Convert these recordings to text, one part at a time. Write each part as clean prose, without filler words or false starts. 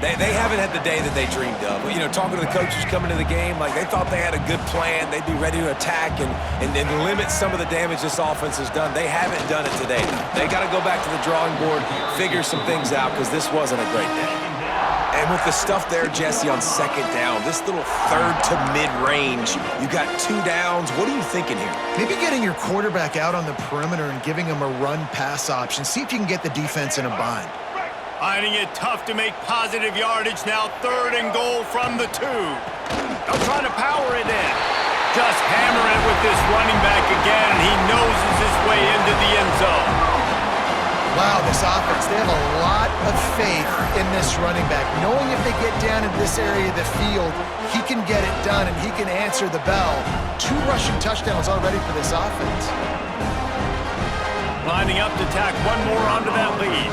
They haven't had the day that they dreamed of. You know, talking to the coaches coming to the game, like they thought they had a good plan. They'd be ready to attack and limit some of the damage this offense has done. They haven't done it today. They got to go back to the drawing board, figure some things out, because this wasn't a great day. And with the stuff there, Jesse, on second down, this little third to mid-range, you got 2 downs. What are you thinking here? Maybe getting your quarterback out on the perimeter and giving him a run-pass option. See if you can get the defense in a bind. Finding it tough to make positive yardage now. 3rd and goal from the 2. They'll try to power it in. Just hammer it with this running back again, and he noses his way into the end zone. Wow, this offense, they have a lot of faith in this running back. Knowing if they get down in this area of the field, he can get it done and he can answer the bell. 2 rushing touchdowns already for this offense. Lining up to tack one more onto that lead.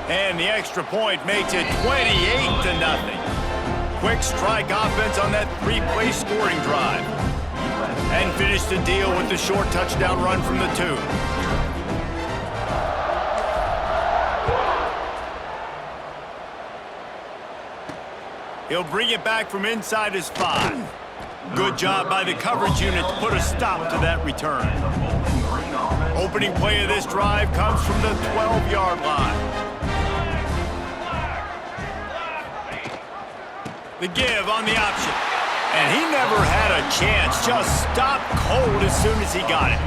And the extra point makes it 28-0. Quick strike offense on that 3-play scoring drive. And finish the deal with the short touchdown run from the 2. He'll bring it back from inside his 5. Good job by the coverage unit to put a stop to that return. Opening play of this drive comes from the 12-yard line. The give on the option. And he never had a chance. Just stopped cold as soon as he got it.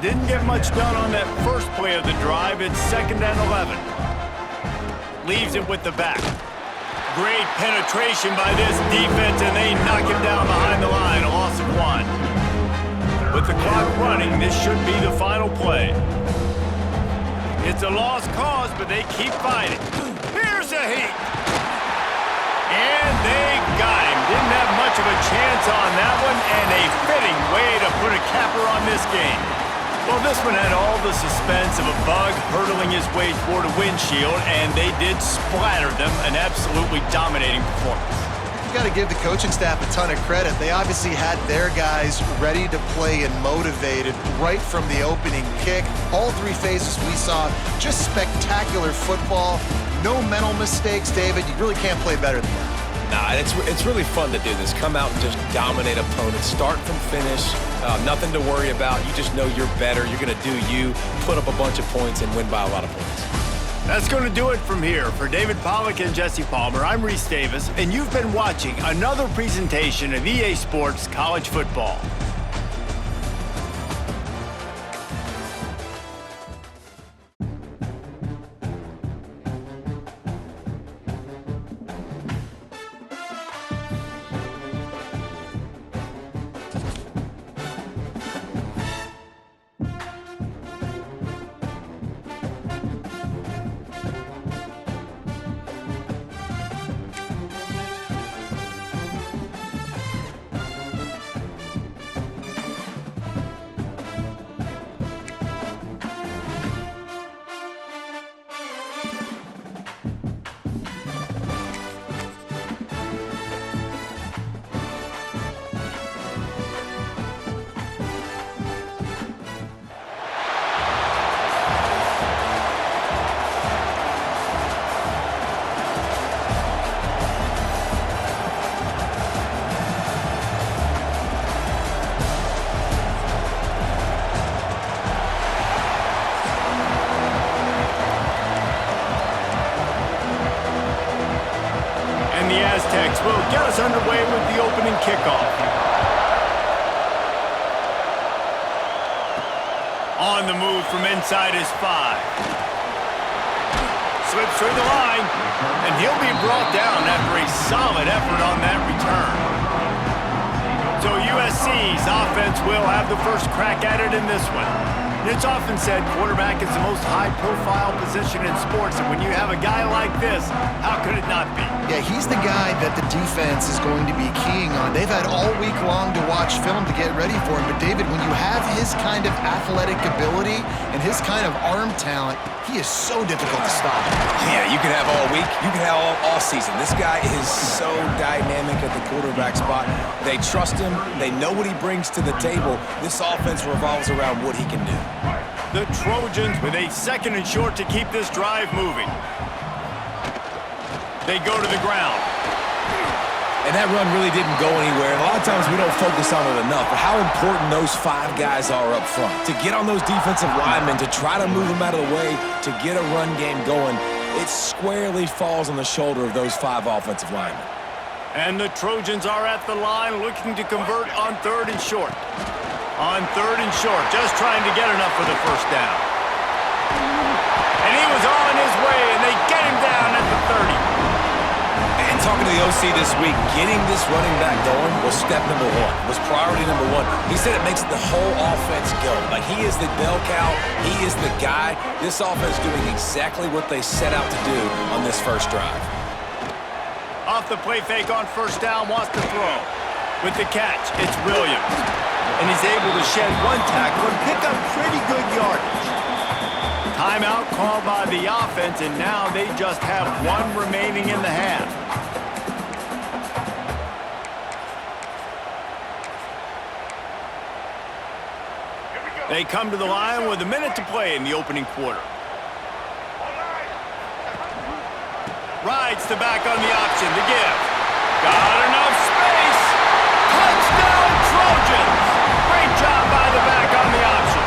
Didn't get much done on that first play of the drive. It's 2nd and 11. Leaves it with the back. Great penetration by this defense, and they knock him down behind the line. A loss of 1. With the clock running, this should be the final play. It's a lost cause, but they keep fighting. Here's a heat. And they got him. Didn't have much of a chance on that one, and a fitting way to put a capper on this game. Well, this one had all the suspense of a bug hurtling his way toward a windshield, and they did splatter them. An absolutely dominating performance. You got to give the coaching staff a ton of credit. They obviously had their guys ready to play and motivated right from the opening kick. All 3 phases we saw, just spectacular football. No mental mistakes, David. You really can't play better than that. Nah, it's really fun to do this. Come out and just dominate opponents. Start from finish. Nothing to worry about. You just know you're better. You're going to do you, put up a bunch of points, and win by a lot of points. That's going to do it from here. For David Pollack and Jesse Palmer, I'm Reese Davis, and you've been watching another presentation of EA Sports College Football. Aztecs will get us underway with the opening kickoff. On the move from inside his 5. Slips through the line, and he'll be brought down after a solid effort on that return. So USC's offense will have the first crack at it in this one. It's often said quarterback is the most high-profile position in sports, and when you have a guy like this, how could it not be? Yeah, he's the guy that the defense is going to be keying on. They've had all week long to watch film to get ready for him, but David, when you have his kind of athletic ability and his kind of arm talent, he is so difficult to stop. Yeah, you can have all week, you can have all season. This guy is so dynamic at the quarterback spot. They trust him. They know what he brings to the table. This offense revolves around what he can do. The Trojans with a 2nd and short to keep this drive moving. They go to the ground. And that run really didn't go anywhere. A lot of times we don't focus on it enough, but how important those 5 guys are up front. To get on those defensive linemen, to try to move them out of the way, to get a run game going, it squarely falls on the shoulder of those 5 offensive linemen. And the Trojans are at the line looking to convert on 3rd and short. On 3rd and short, just trying to get enough for the first down. And he was on his way, and they get him down at the 30. And talking to the OC this week, getting this running back going was step number 1, was priority number 1. He said it makes the whole offense go. Like, he is the bell cow. He is the guy. This offense doing exactly what they set out to do on this first drive. Off the play fake on first down, wants to throw. With the catch, it's Williams. And he's able to shed 1 tackle and pick up pretty good yardage. Timeout called by the offense, and now they just have 1 remaining in the half. They come to the line with a minute to play in the opening quarter. Rides the back on the option to give. Got enough space. Touchdown Trojans. Great job by the back on the option.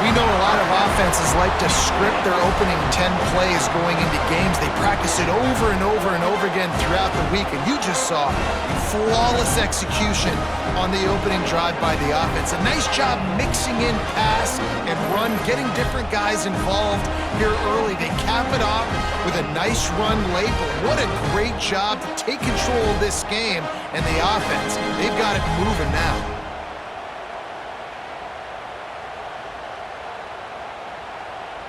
We know a lot of offenses like to script their opening 10 plays going into games. They practice it over and over and over again throughout the week, and you just saw flawless execution on the opening drive by the offense. A nice job mixing in pass and run, getting different guys involved here early. They cap it off with a nice run late, but what a great job to take control of this game and the offense. They've got it moving now.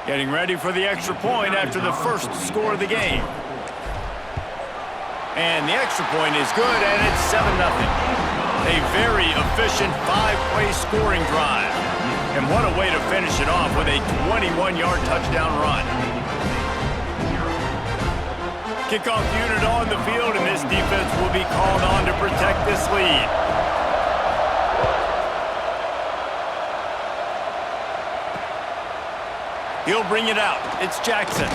Getting ready for the extra point after the first score of the game. And the extra point is good, and it's 7-0. A very efficient 5-play scoring drive. And what a way to finish it off with a 21-yard touchdown run. Kickoff unit on the field, and this defense will be called on to protect this lead. He'll bring it out. It's Jackson.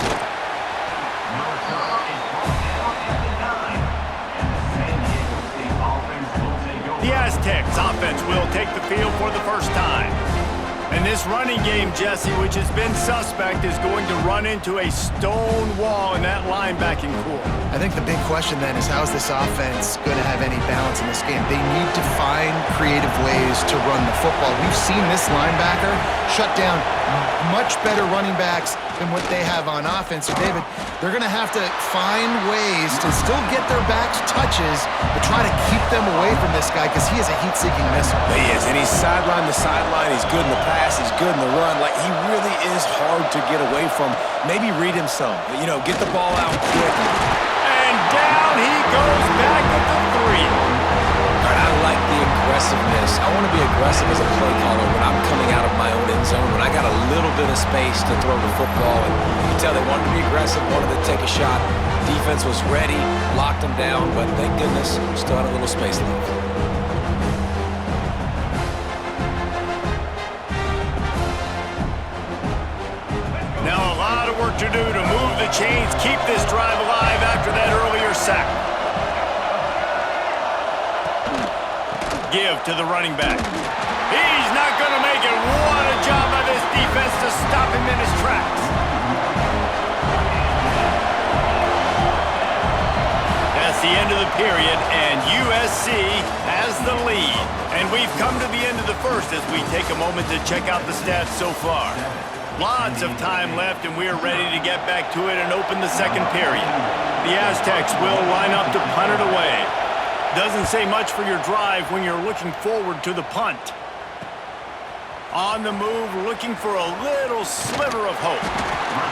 The Aztecs offense will take the field for the first time. And this running game, Jesse, which has been suspect, is going to run into a stone wall in that linebacking core. I think the big question then is, how is this offense going to have any balance in this game? They need to find creative ways to run the football. We've seen this linebacker shut down much better running backs than what they have on offense. So, David, they're going to have to find ways to still get their backs touches, but try to keep them away from this guy because he is a heat-seeking missile. He is, and he's sideline to sideline. He's good in the pass. He's good in the run. Like, he really is hard to get away from. Maybe read him some. You know, get the ball out quick. And down he goes back at the 3. All right, I like the aggressiveness. I want to be aggressive as a play caller when I'm coming out of my own end zone, when I got a little bit of space to throw the football. And you can tell they wanted to be aggressive, wanted to take a shot. Defense was ready, locked them down, but thank goodness we still had a little space left. Now a lot of work to do to move the chains, keep this drive alive after that earlier sack. Give to the running back. He's not going to make it. What a job by this defense to stop him in his tracks. That's the end of the period, and USC has the lead. And we've come to the end of the first as we take a moment to check out the stats so far. Lots of time left, and we're ready to get back to it and open the second period. The Aztecs will line up to punt it away. Doesn't say much for your drive when you're looking forward to the punt. On the move, looking for a little sliver of hope.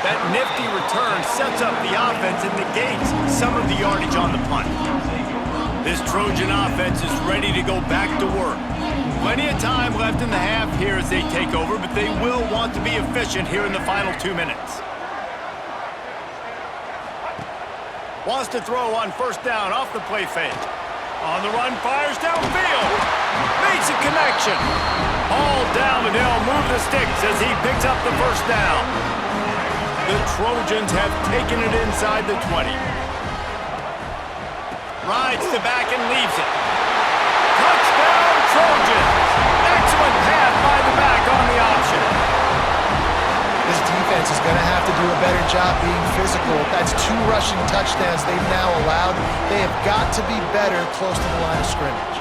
That nifty return sets up the offense and negates some of the yardage on the punt. This Trojan offense is ready to go back to work. Plenty of time left in the half here as they take over, but they will want to be efficient here in the final 2 minutes. Wants to throw on first down off the play fake. On the run, fires downfield. Makes a connection. All down, and they'll move the sticks as he picks up the first down. The Trojans have taken it inside the 20. Rides the back and leaves it. Touchdown, Trojans! Excellent pass by the back on the option. This defense is going to have to do a better job being physical. That's 2 rushing touchdowns they've now allowed. They have got to be better close to the line of scrimmage.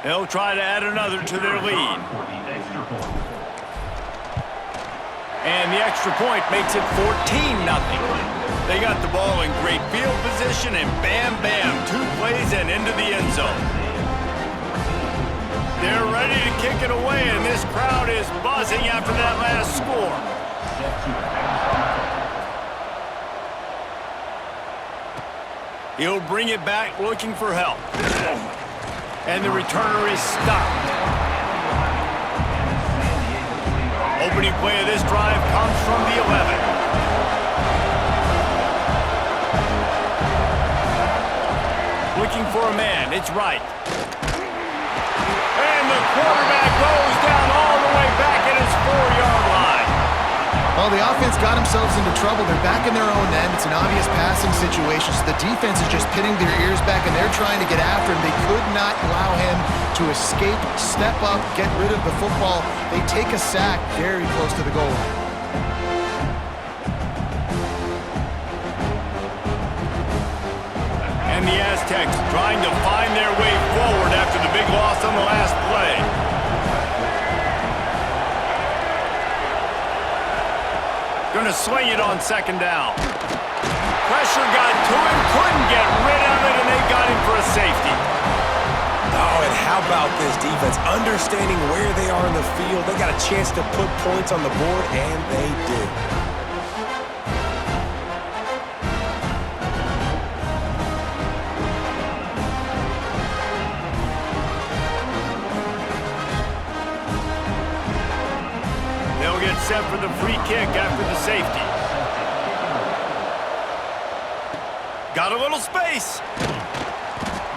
They'll try to add another to their lead. And the extra point makes it 14-0. They got the ball in great field position, and bam, bam, 2 plays and into the end zone. They're ready to kick it away, and this crowd is buzzing after that last score. He'll bring it back looking for help. And the returner is stopped. Opening play of this drive comes from the 11. Looking for a man, it's right. And the quarterback goes down all the way back at his 4-yard line. Well, the offense got themselves into trouble. They're back in their own end. It's an obvious passing situation, so the defense is just pinning their ears back, and they're trying to get after him. They could not allow him to escape, step up, get rid of the football. They take a sack very close to the goal line. And the Aztecs trying to find their way forward after the big loss on the last play. Gonna swing it on 2nd down. Pressure got to him, couldn't get rid of it, and they got him for a safety. Oh, and how about this defense? Understanding where they are in the field. They got a chance to put points on the board, and they did. They'll get set for the free kick after the safety. Got a little space.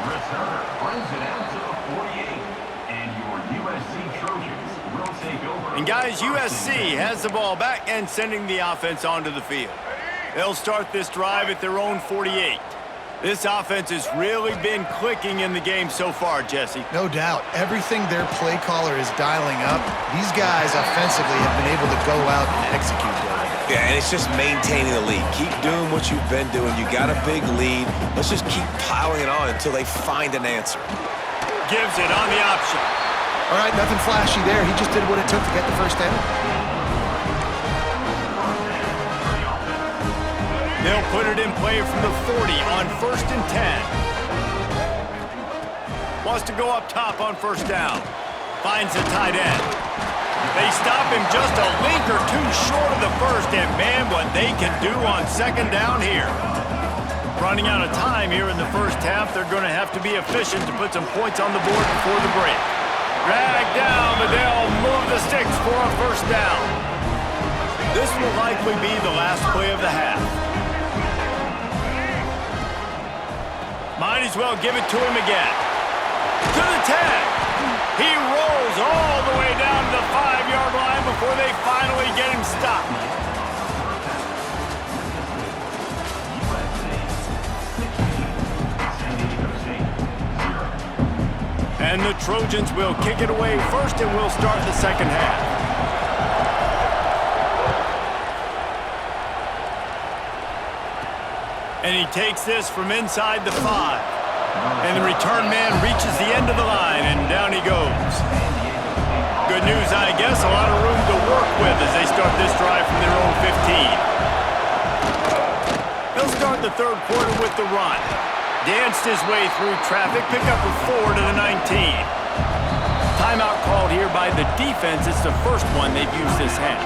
Returner runs it out to the 48, and your USC Trojans will take over. And guys, USC has the ball back and sending the offense onto the field. They'll start this drive at their own 48. This offense has really been clicking in the game so far, Jesse. No doubt. Everything their play caller is dialing up, these guys offensively have been able to go out and execute that. Yeah, and it's just maintaining the lead. Keep doing what you've been doing. You got a big lead. Let's just keep piling it on until they find an answer. Gives it on the option. All right, nothing flashy there. He just did what it took to get the first down. They'll put it in play from the 40 on 1st and 10. Wants to go up top on 1st down. Finds a tight end. They stop him just a link or 2 short of the first, and man, what they can do on 2nd down here. Running out of time here in the first half, they're going to have to be efficient to put some points on the board before the break. Dragged down, but they'll move the sticks for a 1st down. This will likely be the last play of the half. Might as well give it to him again. To the 10. He rolls all the way down to the 5-yard line before they finally get him stopped. And the Trojans will kick it away first, and we'll start the 2nd half. And he takes this from inside the 5. And the return man reaches the end of the line, and down he goes. Good news, I guess. A lot of room to work with as they start this drive from their own 15. They'll start the 3rd quarter with the run. Danced his way through traffic, pick up a 4 to the 19. Timeout called here by the defense. It's the first one they've used this half.